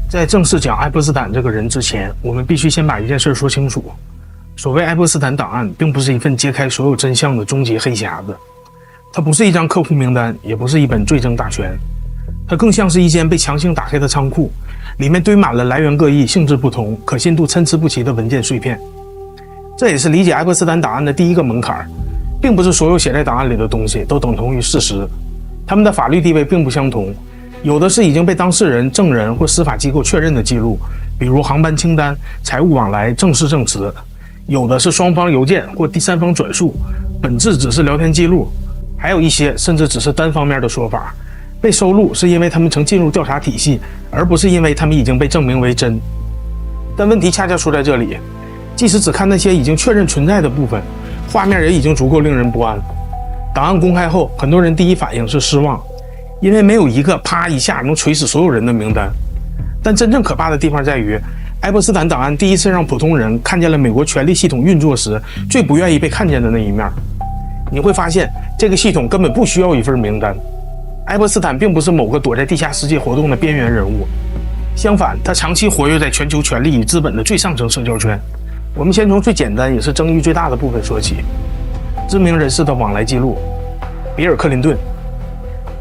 在正式讲爱泼斯坦这个人之前，我们必须先把一件事说清楚。所谓爱泼斯坦档案，并不是一份揭开所有真相的终极黑匣子，它不是一张客户名单，也不是一本罪证大全，它更像是一间被强行打开的仓库，里面堆满了来源各异、性质不同、可信度参差不齐的文件碎片。这也是理解爱泼斯坦档案的第一个门槛，并不是所有写在档案里的东西都等同于事实，它们的法律地位并不相同。有的是已经被当事人、证人或司法机构确认的记录，比如航班清单、财务往来、正式证词；有的是双方邮件或第三方转述，本质只是聊天记录；还有一些甚至只是单方面的说法，被收录是因为他们曾进入调查体系，而不是因为他们已经被证明为真。但问题恰恰出在这里，即使只看那些已经确认存在的部分，画面也已经足够令人不安。档案公开后，很多人第一反应是失望，因为没有一个啪一下能锤死所有人的名单。但真正可怕的地方在于，爱泼斯坦档案第一次让普通人看见了美国权力系统运作时最不愿意被看见的那一面。你会发现，这个系统根本不需要一份名单。爱泼斯坦并不是某个躲在地下世界活动的边缘人物，相反，他长期活跃在全球权力与资本的最上层社交圈。我们先从最简单也是争议最大的部分说起，知名人士的往来记录。比尔·克林顿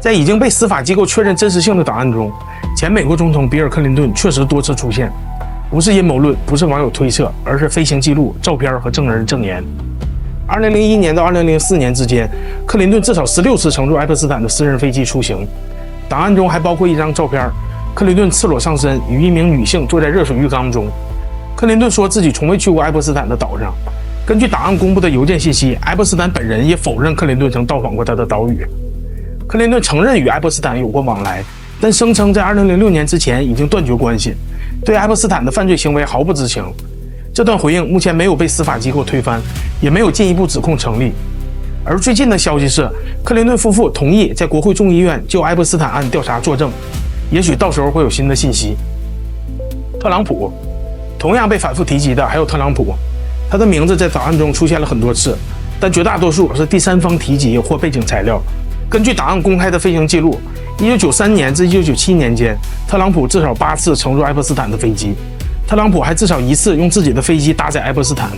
在已经被司法机构确认真实性的档案中，前美国总统比尔·克林顿确实多次出现，不是阴谋论，不是网友推测，而是飞行记录、照片和证人证言。2001年到2004年之间，克林顿至少16次乘坐爱泼斯坦的私人飞机出行，档案中还包括一张照片，克林顿赤裸上身，与一名女性坐在热水浴缸中。克林顿说自己从未去过爱泼斯坦的岛上。根据档案公布的邮件信息，爱泼斯坦本人也否认克林顿曾到访过他的岛屿。克林顿承认与爱泼斯坦有过往来，但声称在2006年之前已经断绝关系，对爱泼斯坦的犯罪行为毫不知情。这段回应目前没有被司法机构推翻，也没有进一步指控成立。而最近的消息是，克林顿夫妇同意在国会众议院就爱泼斯坦案调查作证，也许到时候会有新的信息。特朗普同样被反复提及的还有特朗普，他的名字在档案中出现了很多次，但绝大多数是第三方提及或背景材料。根据档案公开的飞行记录，1993年至1997年间，特朗普至少8次乘坐爱泼斯坦的飞机，特朗普还至少1次用自己的飞机搭载爱泼斯坦。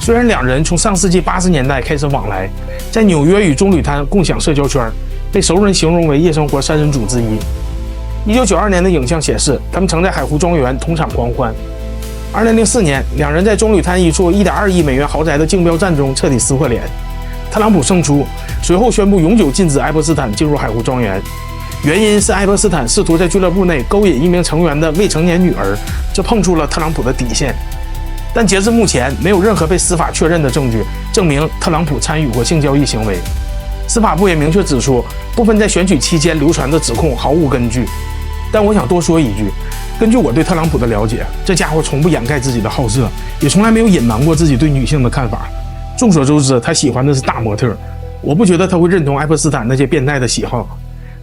虽然两人从上世纪80年代开始往来，在纽约与棕榈滩共享社交圈，被熟人形容为夜生活三人组之一。1992年的影像显示，他们曾在海湖庄园同场狂欢。2004年，两人在棕榈滩一处1.2亿美元豪宅的竞标战中彻底撕破脸，特朗普胜出，随后宣布永久禁止爱泼斯坦进入海湖庄园，原因是爱泼斯坦试图在俱乐部内勾引一名成员的未成年女儿，这碰触了特朗普的底线。但截至目前，没有任何被司法确认的证据证明特朗普参与过性交易行为。司法部也明确指出，部分在选举期间流传的指控毫无根据。但我想多说一句，根据我对特朗普的了解，这家伙从不掩盖自己的好色，也从来没有隐瞒过自己对女性的看法。众所周知，他喜欢的是大模特，我不觉得他会认同爱泼斯坦那些变态的喜好。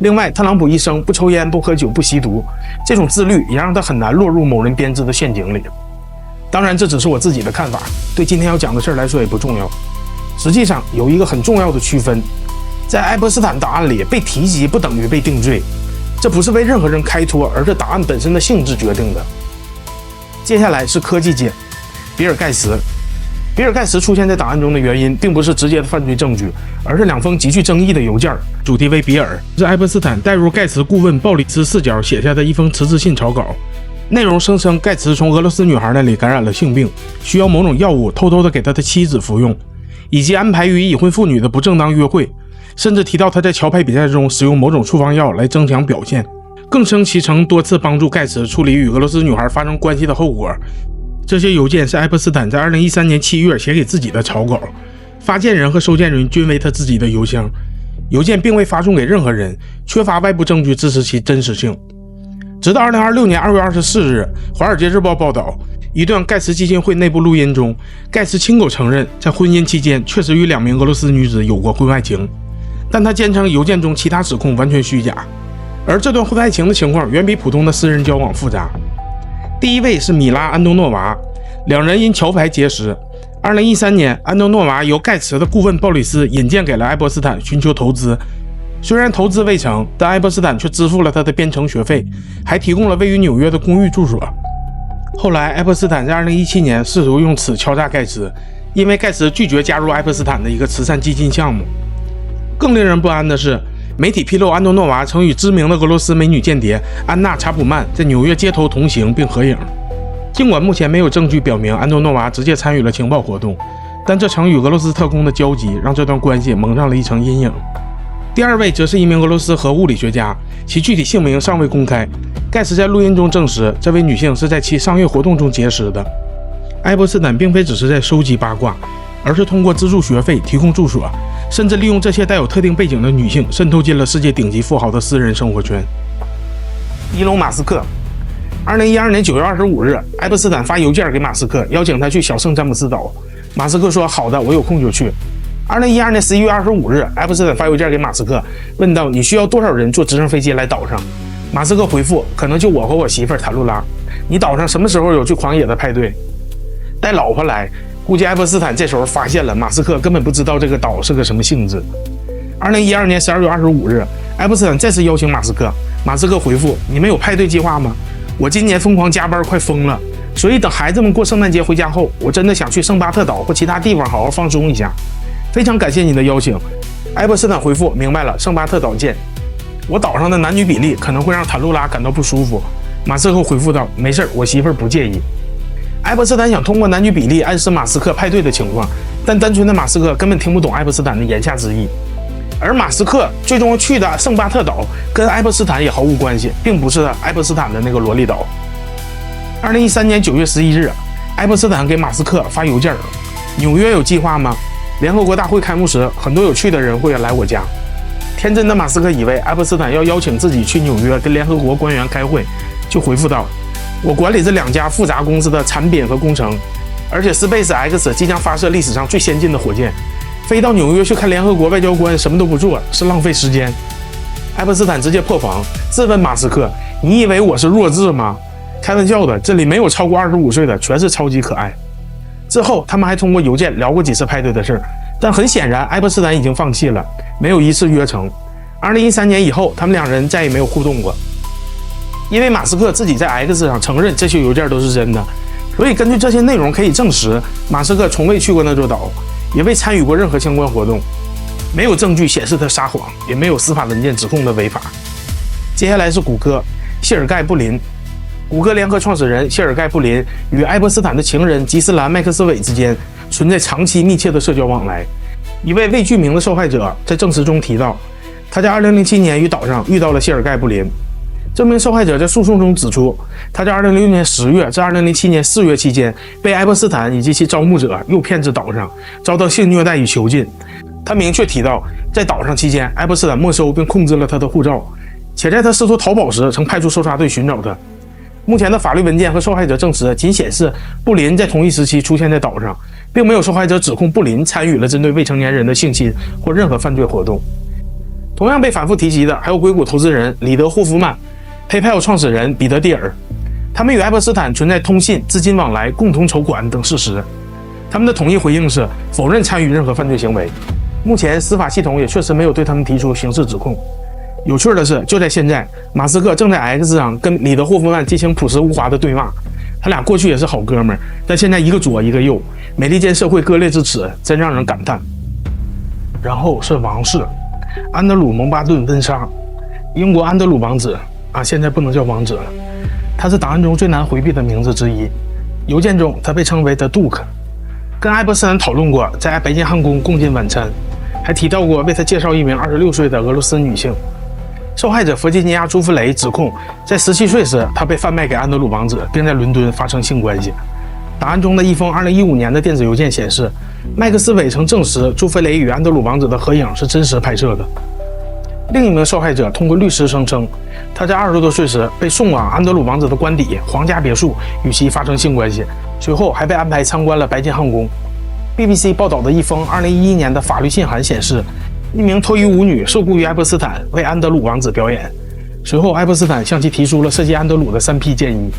另外，特朗普一生不抽烟、不喝酒、不吸毒，这种自律也让他很难落入某人编织的陷阱里。当然，这只是我自己的看法，对今天要讲的事来说也不重要。实际上，有一个很重要的区分，在爱泼斯坦档案里被提及不等于被定罪，这不是为任何人开脱，而是档案本身的性质决定的。接下来是科技界，比尔盖茨。比尔盖茨出现在档案中的原因，并不是直接的犯罪证据，而是2封极具争议的邮件，主题为比尔，是爱泼斯坦带入盖茨顾问鲍里斯视角写下的一封辞职信草稿。内容声称盖茨从俄罗斯女孩那里感染了性病，需要某种药物偷偷的给他的妻子服用，以及安排与已婚妇女的不正当约会，甚至提到他在桥牌比赛中使用某种处方药来增强表现，更称其曾多次帮助盖茨处理与俄罗斯女孩发生关系的后果。这些邮件是爱泼斯坦在2013年7月写给自己的草稿，发件人和收件人均为他自己的邮箱，邮件并未发送给任何人，缺乏外部证据支持其真实性。直到2026年2月24日，《华尔街日报》报道，一段盖茨基金会内部录音中，盖茨亲口承认在婚姻期间确实与2名俄罗斯女子有过婚外情，但他坚称邮件中其他指控完全虚假，而这段婚外情的情况远比普通的私人交往复杂。第一位是米拉·安东诺娃，两人因桥牌结识。2013年，安东诺娃由盖茨的顾问鲍里斯引荐给了爱泼斯坦寻求投资，虽然投资未成，但爱泼斯坦却支付了他的编程学费，还提供了位于纽约的公寓住所。后来，爱泼斯坦在2017年试图用此敲诈盖茨，因为盖茨拒绝加入爱泼斯坦的一个慈善基金项目。更令人不安的是，媒体披露安东诺娃曾与知名的俄罗斯美女间谍安娜·查普曼在纽约街头同行并合影。尽管目前没有证据表明安东诺娃直接参与了情报活动，但这曾与俄罗斯特工的交集让这段关系蒙上了一层阴影。第二位则是一名俄罗斯核物理学家，其具体姓名尚未公开。盖茨在录音中证实，这位女性是在其商业活动中结识的。爱泼斯坦并非只是在收集八卦，而是通过资助学费、提供住所，甚至利用这些带有特定背景的女性渗透进了世界顶级富豪的私人生活圈。伊隆·马斯克2012年9月25日，爱泼斯坦发邮件给马斯克，邀请他去小圣詹姆斯岛。马斯克说：“好的，我有空就去。”2012年11月25日，爱泼斯坦发邮件给马斯克，问道：“你需要多少人坐直升飞机来岛上？”马斯克回复：“可能就我和我媳妇塔露拉。你岛上什么时候有最狂野的派对？带老婆来。”估计爱泼斯坦这时候发现了马斯克根本不知道这个岛是个什么性质。2012年12月25日，爱泼斯坦再次邀请马斯克，马斯克回复：“你们有派对计划吗？我今年疯狂加班，快疯了，所以等孩子们过圣诞节回家后，我真的想去圣巴特岛或其他地方好好放松一下。非常感谢你的邀请。”爱泼斯坦回复：“明白了，圣巴特岛见。我岛上的男女比例可能会让塔露拉感到不舒服。”马斯克回复道：“没事，我媳妇儿不介意。”爱泼斯坦想通过男女比例暗示马斯克派对的情况，但单纯的马斯克根本听不懂爱泼斯坦的言下之意。而马斯克最终去的圣巴特岛跟爱泼斯坦也毫无关系，并不是爱泼斯坦的那个萝莉岛。2013年9月11日，爱泼斯坦给马斯克发邮件：“纽约有计划吗？联合国大会开幕时，很多有趣的人会来我家。”天真的马斯克以为爱泼斯坦要邀请自己去纽约跟联合国官员开会，就回复道：“我管理这2家复杂公司的产品和工程，而且 SpaceX 即将发射历史上最先进的火箭，飞到纽约去看联合国外交官什么都不做是浪费时间。”爱泼斯坦直接破防，质问马斯克：“你以为我是弱智吗？开玩笑的，这里没有超过25岁的，全是超级可爱。”之后他们还通过邮件聊过几次派对的事，但很显然爱泼斯坦已经放弃了，没有一次约成。2013年以后，他们2人再也没有互动过。因为马斯克自己在 X 上承认这些邮件都是真的，所以根据这些内容可以证实，马斯克从未去过那座岛，也未参与过任何相关活动，没有证据显示他撒谎，也没有司法文件指控他违法。接下来是谷歌，谢尔盖·布林。谷歌联合创始人谢尔盖·布林与爱泼斯坦的情人吉斯兰·麦克斯韦之间存在长期密切的社交往来。一位未具名的受害者在证词中提到，他在2007年与岛上遇到了谢尔盖·布林。这名受害者在诉讼中指出，他在2006年10月至2007年4月期间被爱泼斯坦以及其招募者诱骗至岛上，遭到性虐待与囚禁。他明确提到，在岛上期间，爱泼斯坦没收并控制了他的护照，且在他试图逃跑时曾派出搜查队寻找他。目前的法律文件和受害者证词仅显示布林在同一时期出现在岛上，并没有受害者指控布林参与了针对未成年人的性侵或任何犯罪活动。同样被反复提及的还有硅谷投资人里德·霍夫曼、PayPal 创始人彼得·蒂尔，他们与爱泼斯坦存在通信、资金往来、共同筹款等事实。他们的统一回应是否认参与任何犯罪行为。目前司法系统也确实没有对他们提出刑事指控。有趣的是，就在现在，马斯克正在 X 上跟里德·霍夫曼进行朴实无华的对骂。他俩过去也是好哥们儿，但现在一个左一个右，美利坚社会割裂之耻，真让人感叹。然后是王室，安德鲁·蒙巴顿·温莎，英国安德鲁王子啊，现在不能叫王子了，他是档案中最难回避的名字之一。邮件中他被称为 The Duke， 跟爱泼斯坦讨论过在白金汉宫共进晚餐，还提到过为他介绍一名26岁的俄罗斯女性。受害者弗吉尼亚·朱弗雷指控，在17岁时，他被贩卖给安德鲁王子，并在伦敦发生性关系。档案中的一封2015年的电子邮件显示，麦克斯韦曾证实朱弗雷与安德鲁王子的合影是真实拍摄的。另一名受害者通过律师声称，他在20多岁时被送往安德鲁王子的官邸皇家别墅，与其发生性关系，随后还被安排参观了白金汉宫。BBC 报道的一封2011年的法律信函显示，一名脱衣舞女受雇于爱泼斯坦为安德鲁王子表演，随后爱泼斯坦向其提出了设计安德鲁的3P 建议。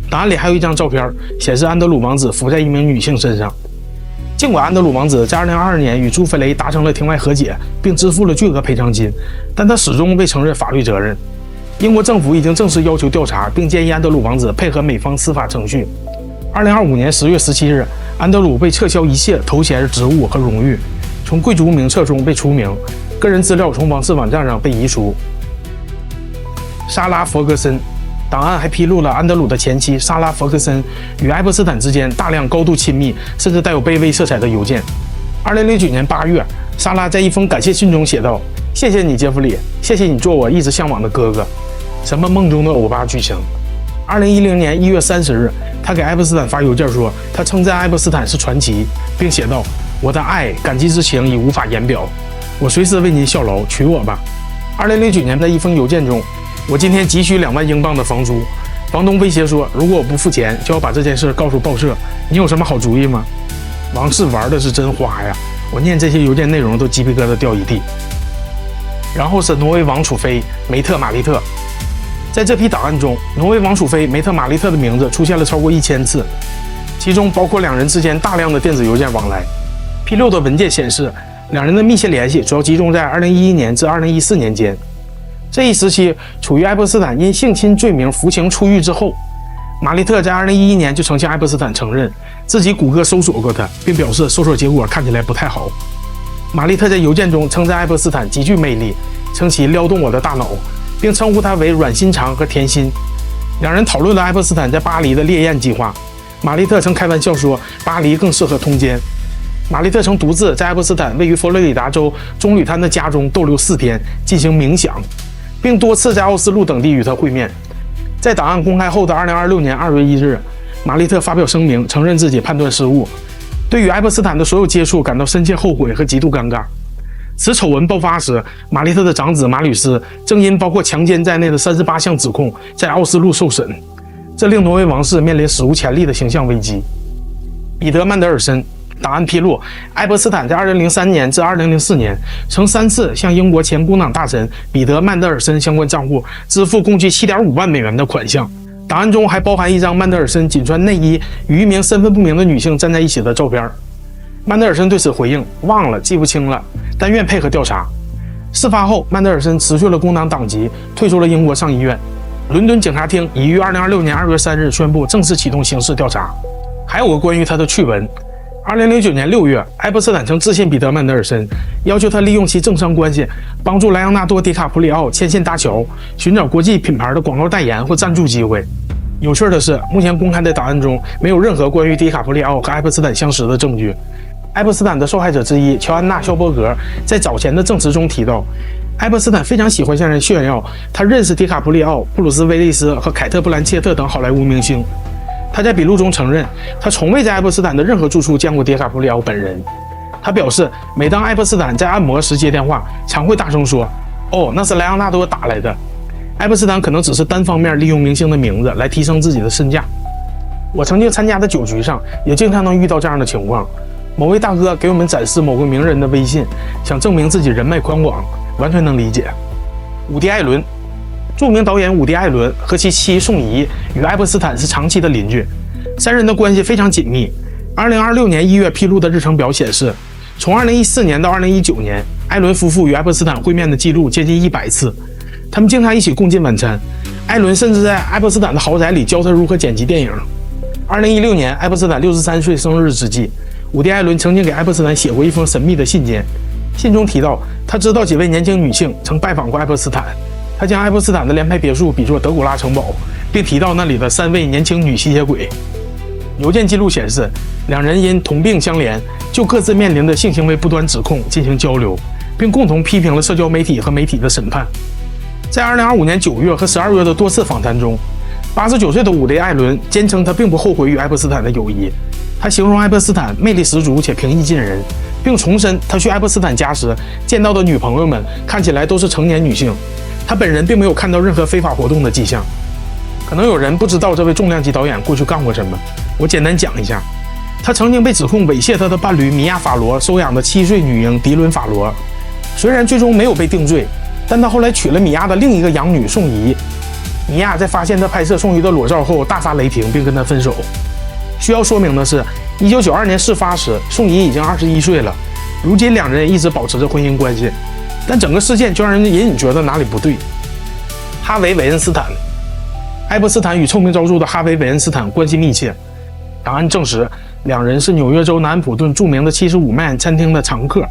档案里还有一张照片，显示安德鲁王子伏在一名女性身上。尽管安德鲁王子在2022年与朱弗雷达成了庭外和解，并支付了巨额赔偿金，但他始终未承认法律责任。英国政府已经正式要求调查，并建议安德鲁王子配合美方司法程序。2025年10月17日，安德鲁被撤销一切头衔、职务和荣誉，从贵族名册中被除名，个人资料从王室网站上被移除。莎拉·弗格森档案还披露了安德鲁的前妻莎拉·弗格森与爱泼斯坦之间大量高度亲密，甚至带有卑微色彩的邮件。2009年8月，莎拉在一封感谢信中写道：“谢谢你，杰弗里，谢谢你做我一直向往的哥哥。”什么梦中的欧巴剧情。2010年1月30日，他给爱泼斯坦发邮件说，他称赞爱泼斯坦是传奇，并写道：“我的爱、感激之情已无法言表，我随时为您效劳，娶我吧。”2009年的一封邮件中，我今天急需2万英镑的房租，房东威胁说，如果我不付钱，就要把这件事告诉报社。你有什么好主意吗？王室玩的是真花呀！我念这些邮件内容都鸡皮疙瘩掉一地。然后是挪威王储妃梅特玛丽特。在这批档案中，挪威王储妃梅特玛丽特的名字出现了超过1000次，其中包括2人之间大量的电子邮件往来。披露的文件显示，2人的密切联系主要集中在2011年至2014年间。这一时期处于爱泼斯坦因性侵罪名服刑出狱之后，玛丽特在2011年就曾向爱泼斯坦承认自己谷歌搜索过他，并表示搜索结果看起来不太好。玛丽特在邮件中称赞爱泼斯坦极具魅力，称其撩动我的大脑，并称呼他为软心肠和甜心。2人讨论了爱泼斯坦在巴黎的猎艳计划。玛丽特曾开玩笑说，巴黎更适合通奸。玛丽特曾独自在爱泼斯坦位于佛罗里达州棕榈滩的家中逗留4天，进行冥想，并多次在奥斯陆等地与他会面。在档案公开后的2026年2月1日，玛丽特发表声明，承认自己判断失误，对与爱泼斯坦的所有接触感到深切后悔和极度尴尬。此丑闻爆发时，玛丽特的长子马吕斯正因包括强奸在内的38项指控在奥斯陆受审，这令挪威王室面临史无前例的形象危机。彼得·曼德尔森档案披露，爱泼斯坦在2003年至2004年曾3次向英国前工党大臣彼得·曼德尔森相关账户支付共计7.5万美元的款项。档案中还包含一张曼德尔森仅穿内衣与一名身份不明的女性站在一起的照片。曼德尔森对此回应：“忘了，记不清了，但愿配合调查。”事发后，曼德尔森辞去了工党党籍，退出了英国上议院。伦敦警察厅已于2026年2月3日宣布正式启动刑事调查。还有个关于他的趣闻：2009年6月，爱泼斯坦曾致信彼得·曼德尔森，要求他利用其政商关系，帮助莱昂纳多·迪卡普里奥牵线搭桥，寻找国际品牌的广告代言或赞助机会。有趣的是，目前公开的档案中没有任何关于迪卡普里奥和爱泼斯坦相识的证据。爱泼斯坦的受害者之一乔安娜·肖伯格在早前的证词中提到，爱泼斯坦非常喜欢向人炫耀他认识迪卡普里奥、布鲁斯·威利斯和凯特·布兰切特等好莱坞明星。他在笔录中承认，他从未在爱泼斯坦的任何住处见过迪卡普里奥本人。他表示，每当爱泼斯坦在按摩时接电话，常会大声说：“哦，那是莱昂纳多打来的。”爱泼斯坦可能只是单方面利用明星的名字来提升自己的身价。我曾经参加的酒局上，也经常能遇到这样的情况。某位大哥给我们展示某个名人的微信，想证明自己人脉宽广，完全能理解。伍迪·艾伦，著名导演伍迪·艾伦和其妻宋怡与爱泼斯坦是长期的邻居，3人的关系非常紧密。2026年1月披露的日程表显示，从2014年到2019年，艾伦夫妇与爱泼斯坦会面的记录接近100次，他们经常一起共进晚餐。艾伦甚至在爱泼斯坦的豪宅里教他如何剪辑电影。2016年，爱泼斯坦63岁生日之际，伍迪·艾伦曾经给爱泼斯坦写过一封神秘的信件，信中提到他知道几位年轻女性曾拜访过爱泼斯坦，他将爱泼斯坦的联排别墅比作德古拉城堡，并提到那里的3位年轻女吸血鬼。邮件记录显示，2人因同病相怜，就各自面临的性行为不端指控进行交流，并共同批评了社交媒体和媒体的审判。在2025年9月和12月的多次访谈中，89岁的伍迪·艾伦坚称他并不后悔与爱泼斯坦的友谊。他形容爱泼斯坦魅力十足且平易近人，并重申他去爱泼斯坦家时见到的女朋友们看起来都是成年女性，他本人并没有看到任何非法活动的迹象。可能有人不知道这位重量级导演过去干过什么，我简单讲一下。他曾经被指控猥亵他的伴侣米娅·法罗收养的7岁女婴迪伦·法罗，虽然最终没有被定罪，但他后来娶了米娅的另一个养女宋怡。米娅在发现他拍摄宋怡的裸照后大发雷霆，并跟他分手。需要说明的是，1992年事发时，宋怡已经21岁了。如今两人一直保持着婚姻关系，但整个事件就让人隐隐觉得哪里不对。哈维·韦恩斯坦，爱泼斯坦与臭名昭著的哈维·韦恩斯坦关系密切。档案证实，两人是纽约州南安普顿著名的75曼餐厅的常客。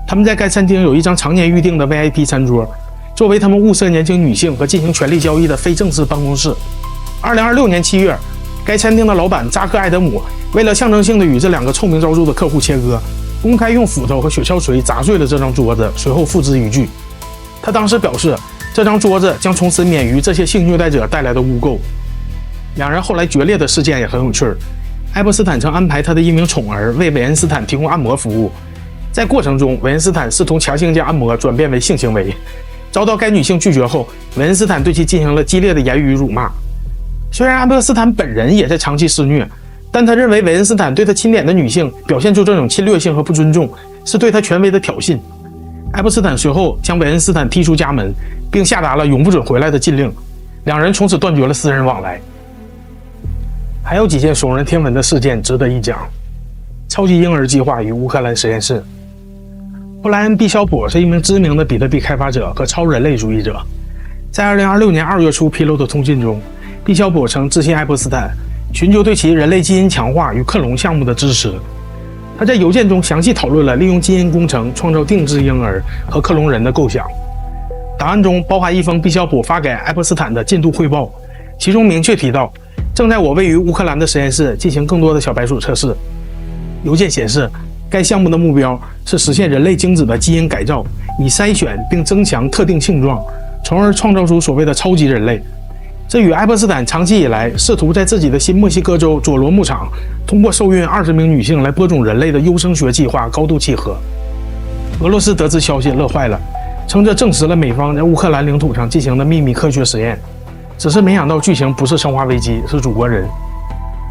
他们在该餐厅有一张常年预定的 VIP 餐桌，作为他们物色年轻女性和进行权力交易的非正式办公室。2026年7月，该餐厅的老板扎克·艾德姆为了象征性的与这两个臭名昭著的客户切割，公开用斧头和雪橇锤砸碎了这张桌子，随后付之一炬。他当时表示，这张桌子将从此免于这些性虐待者带来的污垢。两人后来决裂的事件也很有趣儿。爱泼斯坦曾安排他的一名宠儿为韦恩斯坦提供按摩服务，在过程中，韦恩斯坦试图强行将按摩转变为性行为，遭到该女性拒绝后，韦恩斯坦对其进行了激烈的言语辱骂。虽然爱泼斯坦本人也在长期施虐，但他认为韦恩斯坦对他钦点的女性表现出这种侵略性和不尊重，是对他权威的挑衅。爱泼斯坦随后将韦恩斯坦踢出家门，并下达了永不准回来的禁令，两人从此断绝了私人往来。还有几件耸人听闻的事件值得一讲。超级婴儿计划与乌克兰实验室。布莱恩·毕肖普是一名知名的比特币开发者和超人类主义者。在2026年2月初披露的通信中，毕肖普曾致信爱泼斯坦，寻求对其人类基因强化与克隆项目的支持。他在邮件中详细讨论了利用基因工程创造定制婴儿和克隆人的构想。档案中包含一封毕肖普发给爱泼斯坦的进度汇报，其中明确提到，正在我位于乌克兰的实验室进行更多的小白鼠测试。邮件显示，该项目的目标是实现人类精子的基因改造，以筛选并增强特定性状，从而创造出所谓的超级人类。这与爱泼斯坦长期以来试图在自己的新墨西哥州佐罗牧场通过受孕20名女性来播种人类的优生学计划高度契合。俄罗斯得知消息乐坏了，称这证实了美方在乌克兰领土上进行的秘密科学实验。只是没想到剧情不是生化危机，是祖国人。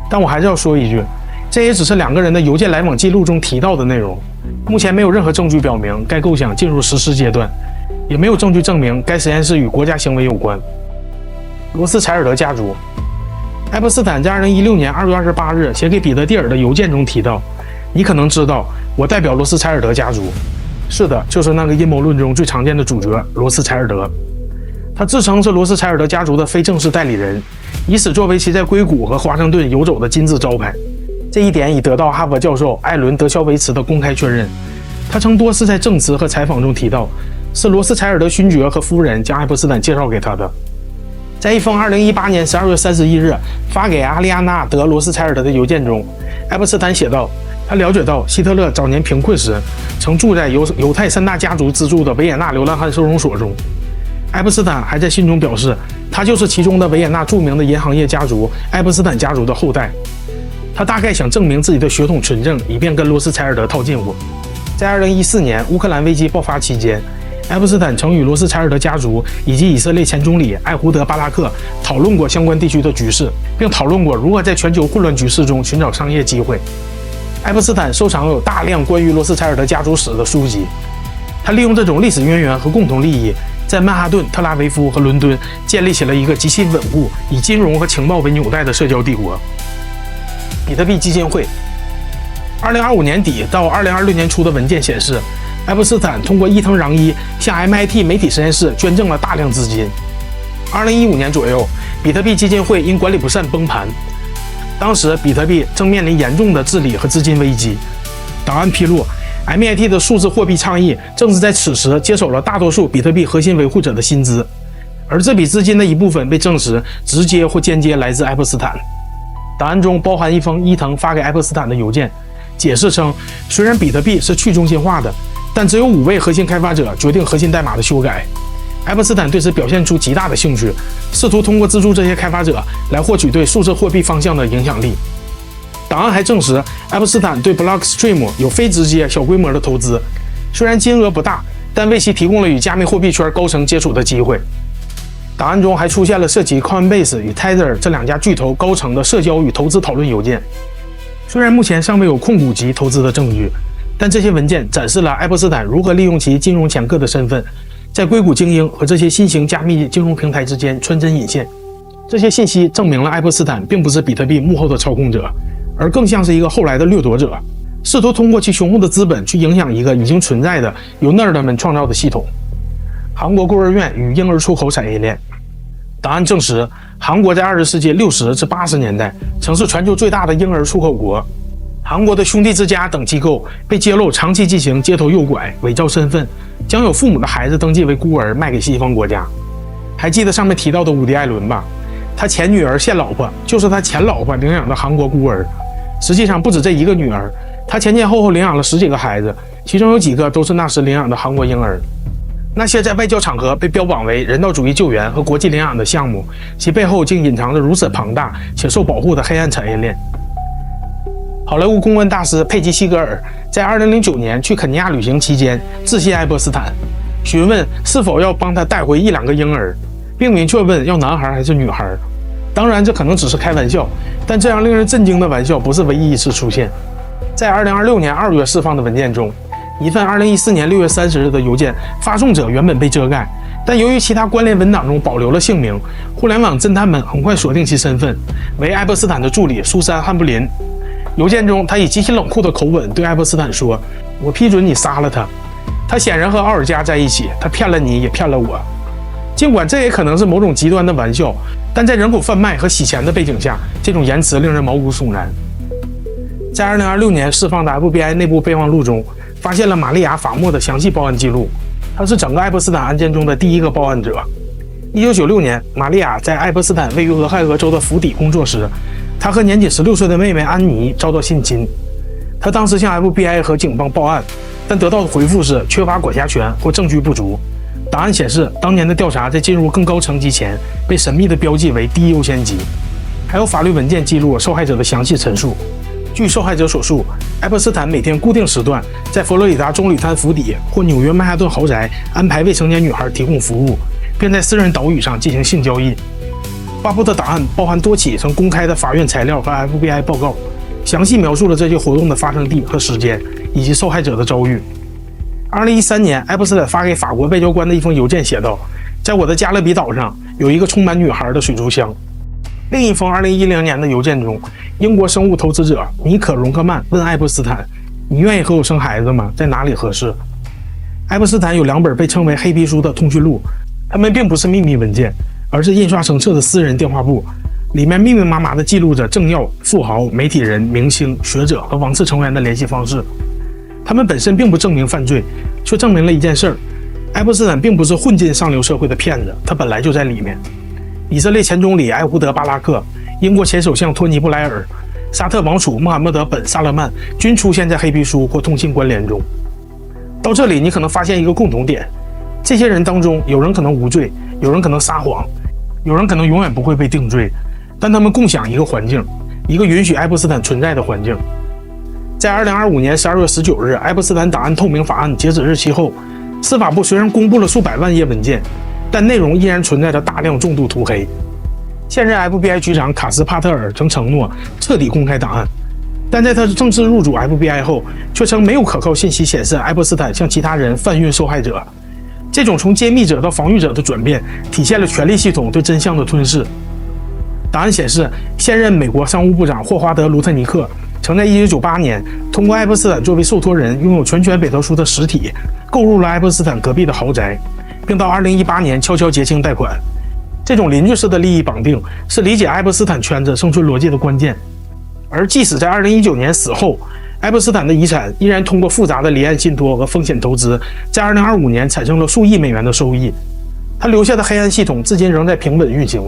但我还是要说一句，这也只是两个人的邮件来往记录中提到的内容，目前没有任何证据表明该构想进入实施阶段，也没有证据证明该实验室与国家行为有关。罗斯柴尔德家族。爱泼斯坦在2016年2月28日写给彼得蒂尔的邮件中提到，你可能知道我代表罗斯柴尔德家族。是的，就是那个阴谋论中最常见的主角罗斯柴尔德。他自称是罗斯柴尔德家族的非正式代理人，以此作为其在硅谷和华盛顿游走的金字招牌。这一点已得到哈佛教授艾伦·德肖维茨的公开确认。他曾多次在证词和采访中提到，是罗斯柴尔德勋爵和夫人将爱泼斯坦介绍给他的。在一封2018年12月31日发给阿利亚娜·德罗斯柴尔德的邮件中，爱泼斯坦写道，他了解到希特勒早年贫困时曾住在由犹太三大家族资助的维也纳流浪汉收容所中。爱泼斯坦还在信中表示，他就是其中的维也纳著名的银行业家族爱泼斯坦家族的后代。他大概想证明自己的血统纯正，以便跟罗斯柴尔德套近乎。在2014年乌克兰危机爆发期间，爱泼斯坦曾与罗斯柴尔德家族以及以色列前总理艾胡德·巴拉克讨论过相关地区的局势，并讨论过如何在全球混乱局势中寻找商业机会。爱泼斯坦收藏有大量关于罗斯柴尔德家族史的书籍，他利用这种历史渊源和共同利益，在曼哈顿、特拉维夫和伦敦建立起了一个极其稳固、以金融和情报为纽带的社交帝国。比特币基金会。2025年底到2026年初的文件显示，爱泼斯坦通过伊藤穰一向 MIT 媒体实验室捐赠了大量资金。2015年左右，比特币基金会因管理不善崩盘，当时比特币正面临严重的治理和资金危机。档案披露， MIT 的数字货币倡议正是在此时接手了大多数比特币核心维护者的薪资，而这笔资金的一部分被证实直接或间接来自爱泼斯坦。档案中包含一封伊藤发给爱泼斯坦的邮件，解释称，虽然比特币是去中心化的，但只有5位核心开发者决定核心代码的修改。爱泼斯坦对此表现出极大的兴趣，试图通过资助这些开发者来获取对数字货币方向的影响力。档案还证实，爱泼斯坦对 Blockstream 有非直接小规模的投资，虽然金额不大，但为其提供了与加密货币圈高层接触的机会。档案中还出现了涉及 Coinbase 与 Tether 这2家巨头高层的社交与投资讨论邮件。虽然目前尚未有控股级投资的证据，但这些文件展示了爱泼斯坦如何利用其金融掮客的身份，在硅谷精英和这些新型加密金融平台之间穿针引线。这些信息证明了爱泼斯坦并不是比特币幕后的操控者，而更像是一个后来的掠夺者，试图通过其雄厚的资本去影响一个已经存在的由 nerd 们创造的系统。韩国孤儿院与婴儿出口产业链。档案证实，韩国在20世纪60至80年代曾是全球最大的婴儿出口国。韩国的兄弟之家等机构被揭露长期进行街头诱拐、伪造身份，将有父母的孩子登记为孤儿卖给西方国家。还记得上面提到的伍迪·艾伦吧？他前女儿现老婆就是他前老婆领养的韩国孤儿。实际上不止这一个女儿，他前前后后领养了10几个孩子，其中有几个都是那时领养的韩国婴儿。那些在外交场合被标榜为人道主义救援和国际领养的项目，其背后竟隐藏着如此庞大且受保护的黑暗产业链。好莱坞公关大师佩吉·西格尔在2009年去肯尼亚旅行期间致信爱泼斯坦，询问是否要帮他带回1、2个婴儿，并明确问要男孩还是女孩。当然这可能只是开玩笑，但这样令人震惊的玩笑不是唯一一次出现。在2026年2月释放的文件中，一份2014年6月30日的邮件发送者原本被遮盖，但由于其他关联文档中保留了姓名，互联网侦探们很快锁定其身份为爱泼斯坦的助理苏珊·汉布林。邮件中，他以极其冷酷的口吻对爱泼斯坦说：“我批准你杀了他。他显然和奥尔加在一起，他骗了你，也骗了我。”尽管这也可能是某种极端的玩笑，但在人口贩卖和洗钱的背景下，这种言辞令人毛骨悚然。在2026年释放的 FBI 内部备忘录中，发现了玛利亚·法莫的详细报案记录。他是整个爱泼斯坦案件中的第一个报案者。1996年，玛利亚在爱泼斯坦位于俄亥俄州的府邸工作时，她和年仅16岁的妹妹安妮遭到性侵。她当时向 FBI 和警方报案，但得到的回复是缺乏管辖权或证据不足。档案显示，当年的调查在进入更高层级前被神秘地标记为第一优先级。还有法律文件记录受害者的详细陈述。据受害者所述，爱泼斯坦每天固定时段在佛罗里达棕榈滩府邸或纽约曼哈顿豪宅安排未成年女孩提供服务，并在私人岛屿上进行性交易。发布的档案包含多起曾公开的法院材料和 FBI 报告，详细描述了这些活动的发生地和时间，以及受害者的遭遇。2013年，爱泼斯坦发给法国外交官的一封邮件写道：“在我的加勒比岛上有一个充满女孩的水族箱。”另一封2010年的邮件中，英国生物投资者尼可·荣克曼问爱泼斯坦：“你愿意和我生孩子吗？在哪里合适？”爱泼斯坦有2本被称为黑皮书的通讯录，它们并不是秘密文件，而是印刷成册的私人电话簿，里面密密麻麻地记录着政要、富豪、媒体人、明星、学者和王室成员的联系方式。他们本身并不证明犯罪，却证明了一件事：爱泼斯坦并不是混进上流社会的骗子，他本来就在里面。以色列前总理埃胡德·巴拉克、英国前首相托尼·布莱尔、沙特王储穆罕默德·本·萨勒曼均出现在黑皮书或通信关联中。到这里，你可能发现一个共同点：这些人当中，有人可能无罪，有人可能撒谎，有人可能永远不会被定罪，但他们共享一个环境，一个允许爱泼斯坦存在的环境。在2025年12月19日，爱泼斯坦档案透明法案截止日期后，司法部虽然公布了数百万页文件，但内容依然存在着大量重度涂黑。现任 FBI 局长卡斯帕特尔曾承诺彻底公开档案，但在他正式入主 FBI 后，却称没有可靠信息显示爱泼斯坦向其他人贩运受害者。这种从揭秘者到防御者的转变，体现了权力系统对真相的吞噬。档案显示，现任美国商务部长霍华德·卢特尼克曾在1998年通过爱泼斯坦作为受托人，拥有全权委托书的实体，购入了爱泼斯坦隔壁的豪宅，并到2018年悄悄结清贷款。这种邻居式的利益绑定是理解爱泼斯坦圈子生存逻辑的关键。而即使在2019年死后，爱泼斯坦的遗产依然通过复杂的离岸信托和风险投资，在2025年产生了数亿美元的收益。他留下的黑暗系统至今仍在平稳运行。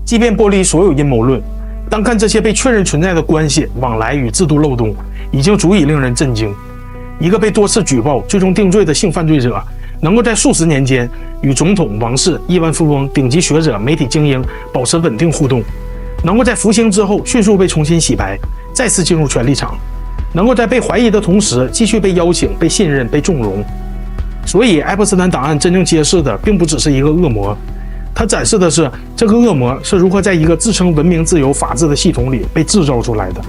即便剥离所有阴谋论，单看这些被确认存在的关系、往来与制度漏洞，已经足以令人震惊。一个被多次举报、最终定罪的性犯罪者，能够在数十年间与总统、王室、亿万富翁、顶级学者、媒体精英保持稳定互动，能够在服刑之后迅速被重新洗白，再次进入权力场，能够在被怀疑的同时继续被邀请、被信任、被纵容。所以，爱泼斯坦档案真正揭示的并不只是一个恶魔，它展示的是这个恶魔是如何在一个自称文明、自由、法治的系统里被制造出来的。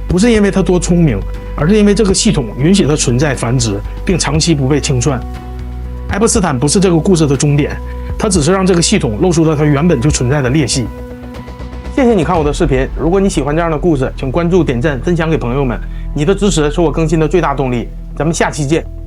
不是因为他多聪明，而是因为这个系统允许他存在、繁殖，并长期不被清算。爱泼斯坦不是这个故事的终点，它只是让这个系统露出了它原本就存在的裂隙。谢谢你。你看我的视频。如果你喜欢这样的故事，请关注、点赞、分享给朋友们。你的支持是我更新的最大动力。咱们下期见。